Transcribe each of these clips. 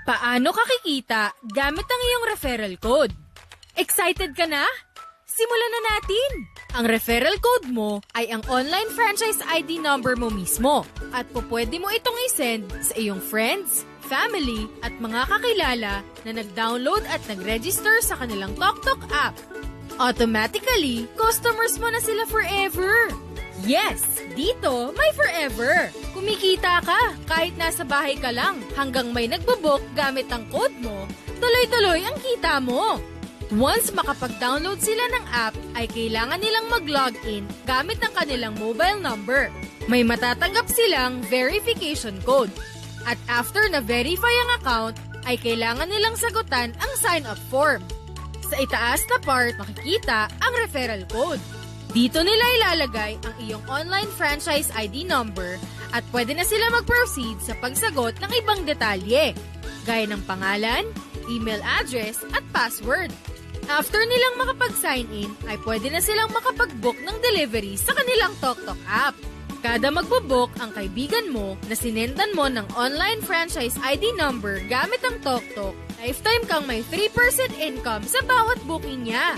Paano ka kikita gamit ang iyong referral code? Excited ka na? Simulan na natin! Ang referral code mo ay ang online franchise ID number mo mismo at pwede mo itong isend sa iyong friends, family at mga kakilala na nag-download at nag-register sa kanilang TokTok app. Automatically, customers mo na sila forever! Yes! Dito, may forever! Kumikita ka kahit nasa bahay ka lang hanggang may nagbo-book gamit ang code mo, tuloy-tuloy ang kita mo! Once makapag-download sila ng app, ay kailangan nilang mag-login gamit ang kanilang mobile number. May matatanggap silang verification code. At after na-verify ang account, ay kailangan nilang sagutan ang sign-up form. Sa itaas na part, makikita ang referral code. Dito nila ilalagay ang iyong online franchise ID number at pwede na sila mag-proceed sa pagsagot ng ibang detalye, gaya ng pangalan, email address at password. After nilang makapag-sign in, ay pwede na silang makapag-book ng delivery sa kanilang TokTok app. Kada magbo-book ang kaibigan mo na sinendan mo ng online franchise ID number gamit ang TokTok, lifetime kang may 3% income sa bawat booking niya.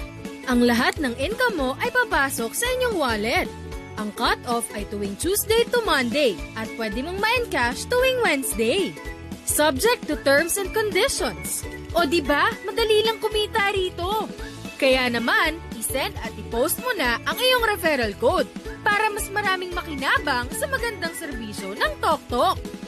Ang lahat ng income mo ay papasok sa inyong wallet. Ang cut-off ay tuwing Tuesday to Monday at pwede mong ma-encash tuwing Wednesday. Subject to terms and conditions. O diba, madali lang kumita rito. Kaya naman, isend at i-post mo na ang iyong referral code para mas maraming makinabang sa magandang serbisyo ng TokTok.